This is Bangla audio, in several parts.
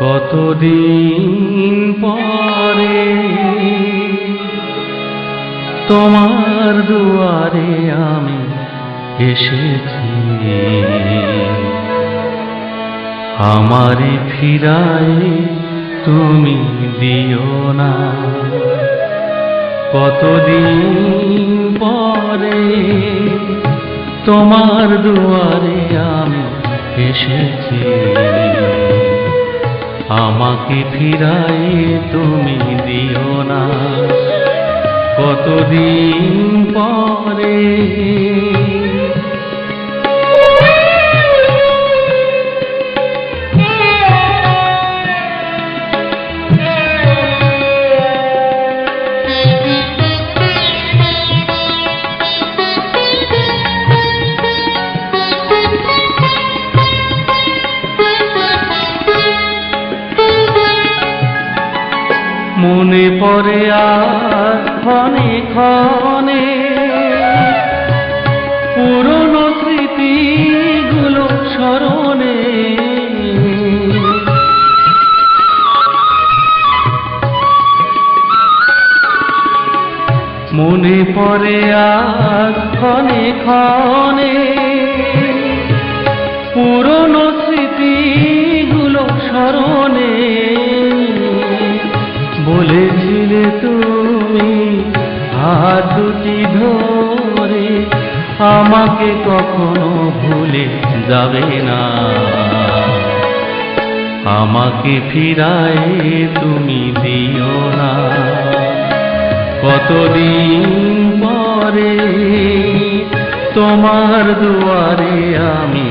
কতদিন পরে তোমার দুয়ারে আমি এসেছি, আমারে ফিরায় তুমি দিও না। কতদিন পরে তোমার দুয়ারে আমি এসেছি, আমাকে ফিরায় তুমি দিও না। কতদিন পরে মনে পড়ে আর ক্ষণে ক্ষণে পুরনো স্মৃতিগুলো স্মরণে। মনে পড়ে আর ক্ষণে ক্ষণে পুরনো স্মৃতিগুলো স্মরণে। বলেছিলে তুমি হাত দুটি ধরে আমাকে কখনো ভুলে যাবে না, আমাকে ফিরায় তুমি দিও না। কতদিন পরে তোমার দুয়ারে আমি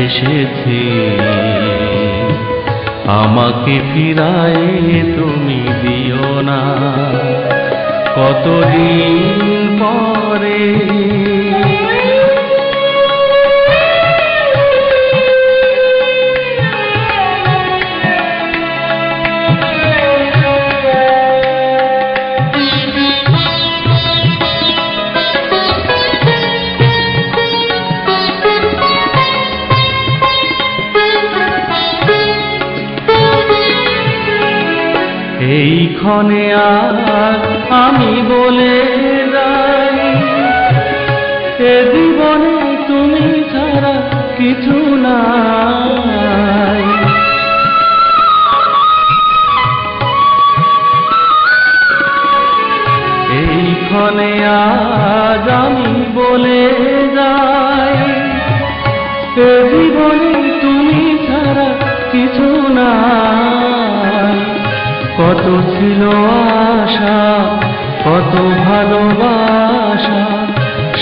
এসেছি, আমাকে ফিরায় তুমি দিও না। কতদিন পরে এই ক্ষণে আর আমি বলে যাই, এ জীবনে তুমি ছাড়া কিছু নাই। এই ক্ষণে আজ আমি বলে যাই, এ জীবনে তুমি ছাড়া কিছু নাই। কত ছিল আশা, কত ভালোবাসা,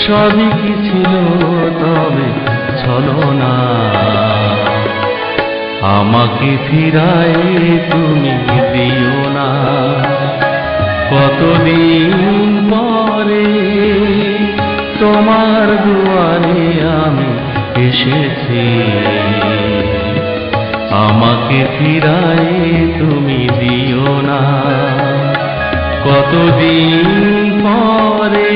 সবই কি ছিল তবে ছলনা। আমাকে ফিরায় তুমি দিও না। কতদিন পরে তোমার দুয়ারে আমি এসেছি, আমাকে ফিরায় তুমি দিও না। কতদিন পরে